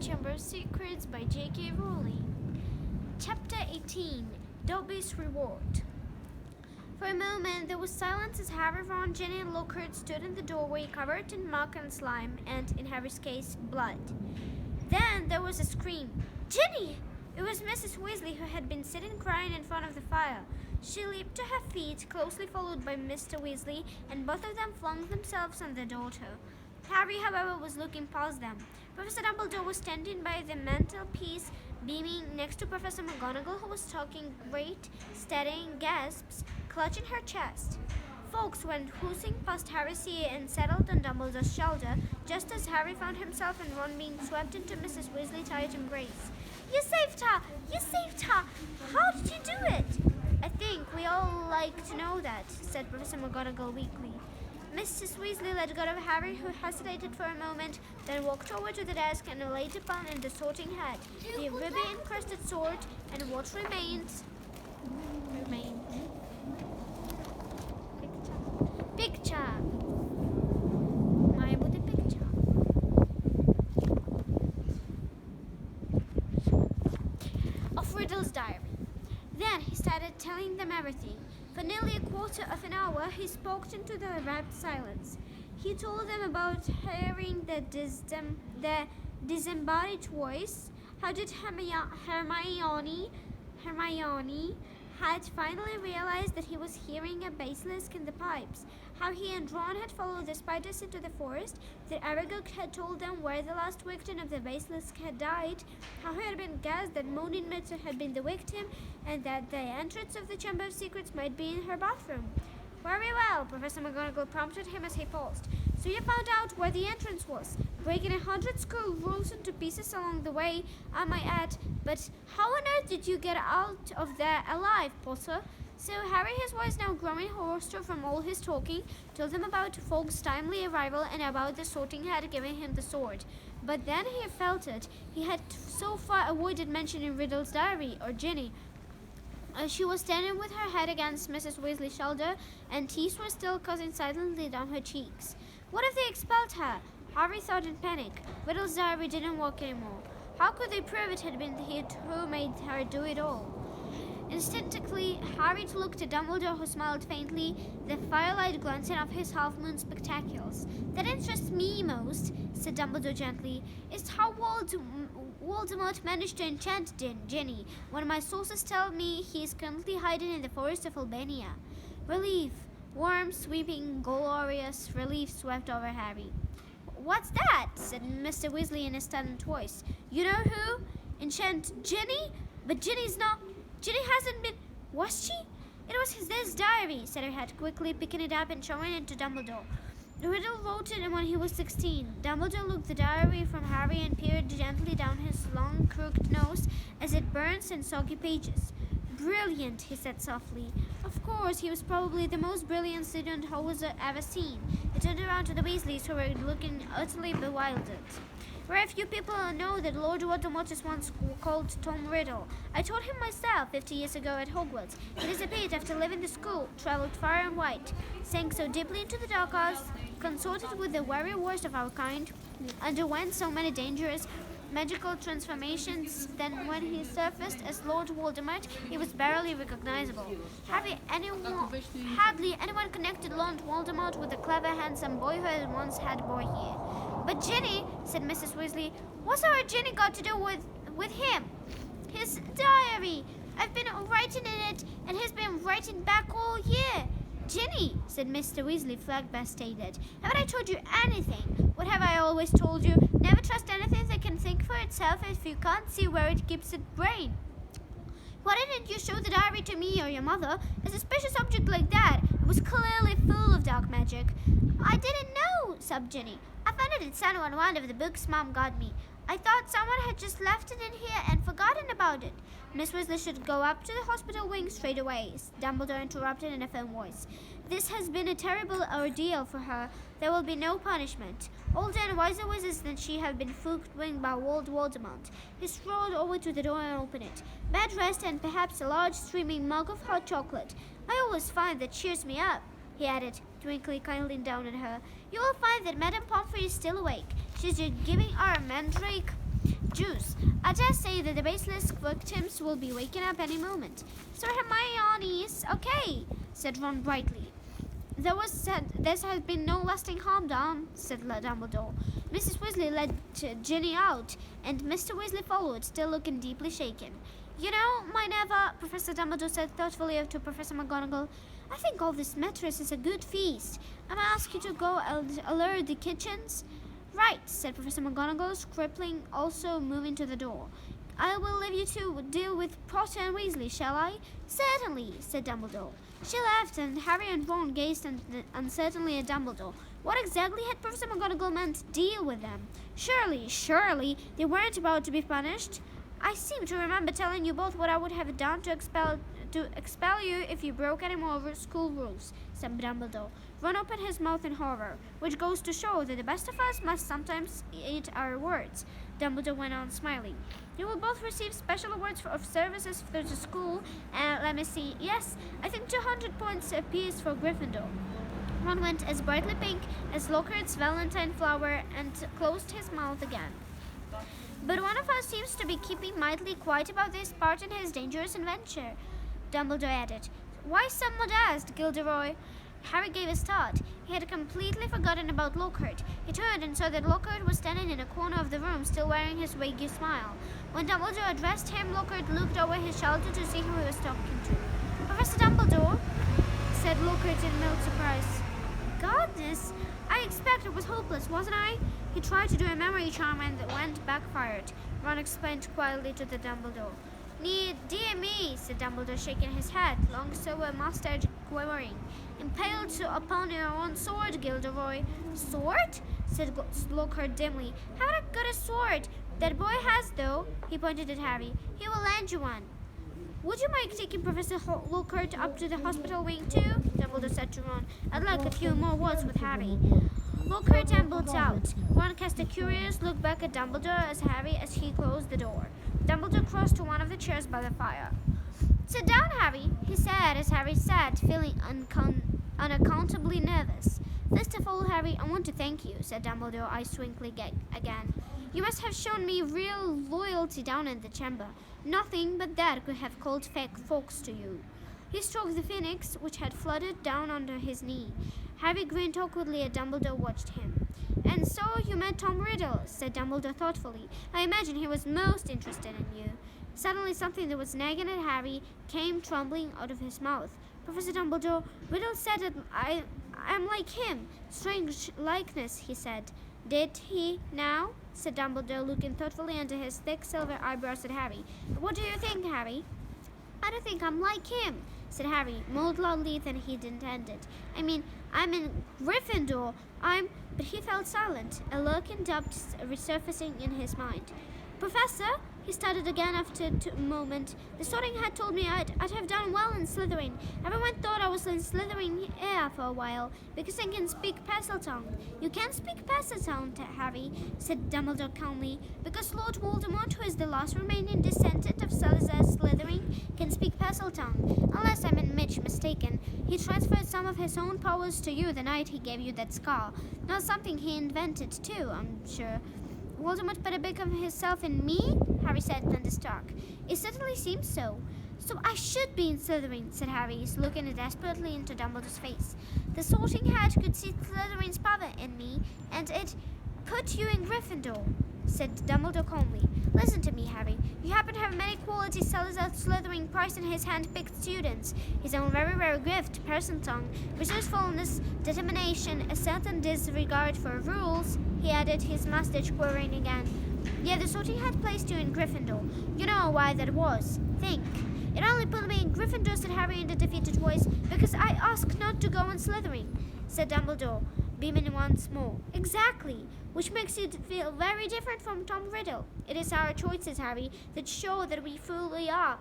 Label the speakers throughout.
Speaker 1: Chamber of Secrets by J.K. Rowling. Chapter 18, Dobby's Reward. For a moment there was silence as Harry, Ron, Ginny, and Lockhart stood in the doorway covered in muck and slime and, in Harry's case, blood. Then there was a scream. Ginny! It was Mrs. Weasley, who had been sitting crying in front of the fire. She leaped to her feet, closely followed by Mr. Weasley, and both of them flung themselves on their daughter. Harry, however, was looking past them. Professor Dumbledore was standing by the mantelpiece, beaming next to Professor McGonagall, who was talking great, steadying gasps, clutching her chest. Folks went whoosing past Harry's seat and settled on Dumbledore's shoulder, just as Harry found himself and Ron being swept into Mrs. Weasley's tight embrace. You saved her! You saved her! How did you do it? I think we all like to know that, said Professor McGonagall weakly. Mrs. Weasley let go of Harry, who hesitated for a moment, then walked over to the desk and laid upon it the sorting hat, the ruby-encrusted sword, and what remained. Picture. Має бути picture. Of Riddle's diary. Then he started telling them everything. For nearly a quarter of an hour, he spoke into the rapt silence. He told them about hearing the disembodied voice, how did Hermione had finally realized that he was hearing a basilisk in the pipes, how he and Ron had followed the spiders into the forest, that Aragog had told them where the last victim of the basilisk had died, how he had been guessed that Moaning Myrtle had been the victim, and that the entrance of the Chamber of Secrets might be in her bathroom. Very well, Professor McGonagall prompted him as he paused. So you found out where the entrance was, breaking 100 school rules into pieces along the way, I might add. But how on earth did you get out of there alive, Potter? So Harry, his voice now growing hoarser from all his talking, told them about Fog's timely arrival and about the sorting hat giving him the sword. But then he felt it. He had so far avoided mentioning Riddle's diary or Ginny. She was standing with her head against Mrs. Weasley's shoulder, and tears were still coursing silently down her cheeks. What if they expelled her? Harry thought in panic. Riddle's diary didn't work anymore. How could they prove it had been he who made her do it all? Instinctively, Harry looked at Dumbledore, who smiled faintly, the firelight glancing off his half-moon spectacles. That interests me most, said Dumbledore gently, is how Voldemort managed to enchant Ginny, when my sources tell me he is currently hiding in the forest of Albania. Relief, warm, sweeping, glorious relief swept over Harry. What's that? Said Mr. Weasley in a stunned voice. You know who? Enchant Ginny? But Ginny hasn't been... Was she? It was this diary, said her head quickly, picking it up and showing it to Dumbledore. Riddle wrote it when he was 16. Dumbledore looked the diary from Harry and peered gently down his long, crooked nose as it burnt in soggy pages. Brilliant, he said softly. Of course, he was probably the most brilliant student Hogwarts had ever seen. He turned around to the Weasleys, who were looking utterly bewildered. Very few people know that Lord Voldemort is once called Tom Riddle. I taught him myself 50 years ago at Hogwarts. He disappeared after leaving the school, traveled far and wide, sank so deeply into the dark arts, consorted with the very worst of our kind, underwent so many dangerous magical transformations that when he surfaced as Lord Voldemort, he was barely recognizable. Hardly anyone connected Lord Voldemort with the clever, handsome boy who had once had boy here. But Ginny, said Mrs. Weasley, what's our Ginny got to do with him? His diary. I've been writing in it, and he's been writing back all year. Ginny, said Mr. Weasley, flabbergasted. Haven't I told you anything? What have I always told you? Never trust anything that can think for itself if you can't see where it keeps its brain. Why didn't you show the diary to me or your mother? A suspicious object like that. It was clearly full of dark magic. I didn't know, sobbed Ginny. I found it in one of the books Mom got me. I thought someone had just left it in here and forgotten about it. Miss Weasley should go up to the hospital wing straight away, Dumbledore interrupted in a firm voice. This has been a terrible ordeal for her. There will be no punishment. Older and wiser wizards than she have been hoodwinked by Lord Voldemort. He strolled over to the door and opened it. Bed rest and perhaps a large streaming mug of hot chocolate. I always find that cheers me up, he added, twinkling kindly down at her. You will find that Madame Pomfrey is still awake. She's just giving our mandrake Juice. I dare say that the basilisk victims will be waking up any moment. Sir Hermione's okay, said Ron brightly. There has been no lasting harm done, said Dumbledore. Mrs. Weasley led Ginny out, and Mr. Weasley followed, still looking deeply shaken. You know, Minerva, Professor Dumbledore said thoughtfully to Professor McGonagall, I think all this matters is a good feast. I may ask you to go and alert the kitchens? Right, said Professor McGonagall, scribbling, also moving to the door. I will leave you to deal with Potter and Weasley, shall I? Certainly, said Dumbledore. She left, and Harry and Ron gazed uncertainly at Dumbledore. What exactly had Professor McGonagall meant to deal with them? Surely, they weren't about to be punished. I seem to remember telling you both what I would have done to expel you if you broke any more school rules, said Dumbledore. Ron opened his mouth in horror, which goes to show that the best of us must sometimes eat our words. Dumbledore went on smiling. You will both receive special awards of services for the school, and let me see, yes, I think 200 points apiece for Gryffindor. Ron went as brightly pink as Lockhart's Valentine flower and closed his mouth again. But one of us seems to be keeping mightily quiet about this part in his dangerous adventure, Dumbledore added. Why so modest, Gilderoy? Harry gave a start. He had completely forgotten about Lockhart. He turned and saw that Lockhart was standing in a corner of the room, still wearing his vague smile. When Dumbledore addressed him, Lockhart looked over his shoulder to see who he was talking to. Professor Dumbledore, said Lockhart in mild surprise. Goodness, I expect it was hopeless, wasn't I? He tried to do a memory charm and it went backfired, Ron explained quietly to the Dumbledore. Dear me, said Dumbledore, shaking his head, long silver mustache quivering. Impaled upon your own sword, Gilderoy. Sword? Said Lockhart dimly. Haven't I got a sword? That boy has, though. He pointed at Harry. He will lend you one. Would you mind taking Professor Lockhart up to the hospital wing, too? Dumbledore said to Ron. I'd like a few more words with Harry. Lockhart ambled out. Ron cast a curious look back at Dumbledore as he closed the door. Dumbledore crossed to one of the chairs by the fire. Sit down, Harry, he said as Harry sat, feeling unaccountably nervous. First of all, Harry, I want to thank you, said Dumbledore, eyes twinkling again. You must have shown me real loyalty down in the chamber. Nothing but that could have called fake folks to you. He stroked the phoenix, which had fluttered down under his knee. Harry grinned awkwardly as Dumbledore watched him. And so you met Tom Riddle, said Dumbledore thoughtfully. I imagine he was most interested in you. Suddenly something that was nagging at Harry came trembling out of his mouth. Professor Dumbledore, Riddle said that I'm like him. Strange likeness, he said. Did he now? Said Dumbledore, looking thoughtfully under his thick silver eyebrows at Harry. What do you think, Harry? I don't think I'm like him, said Harry, more loudly than he'd intended. I mean, I'm in Gryffindor. But he fell silent, a lurking doubt resurfacing in his mind. Professor, he started again after a moment. The Sorting Hat told me I'd have done well in Slytherin. Everyone thought I was in Slytherin air for a while, because I can speak Parseltongue. You can speak Parseltongue, Harry, said Dumbledore calmly, because Lord Voldemort, who is the last remaining descendant of Salazar Slytherin, can speak Parseltongue. Unless I'm mistaken, he transferred some of his own powers to you the night he gave you that scar. Not something he invented, too, I'm sure. Voldemort put a bit of himself in me? Harry said, thunderstruck. It certainly seems so. So I should be in Slytherin, said Harry, looking desperately into Dumbledore's face. The Sorting Hat could see Slytherin's power in me, and it put you in Gryffindor, said Dumbledore calmly. Listen to me, Harry. You happen to have many qualities Salazar Slytherin prized in his hand-picked students. His own very rare gift, Parseltongue, resourcefulness, determination, a certain disregard for rules, he added, his mustache quivering again. Yeah, the Sorting Hat placed you in Gryffindor. You know why that was. Think. It only put me in Gryffindor, said Harry in a defeated voice, because I asked not to go in Slytherin, said Dumbledore, beaming once more. Exactly. Which makes you feel very different from Tom Riddle. It is our choices, Harry, that show that we fully are,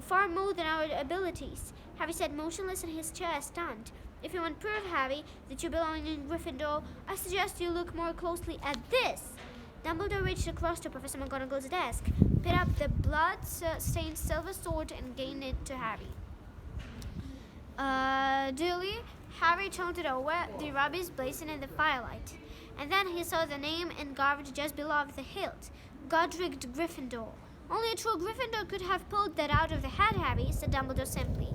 Speaker 1: far more than our abilities. Harry sat motionless in his chair, stunned. If you want proof, Harry, that you belong in Gryffindor, I suggest you look more closely at this. Dumbledore reached across to Professor McGonagall's desk, picked up the blood-stained silver sword, and gave it to Harry. Duly, Harry turned it over, the rubies blazing in the firelight. And then he saw the name engraved just below the hilt. Godric Gryffindor. Only a true Gryffindor could have pulled that out of the hat, Harry, said Dumbledore simply.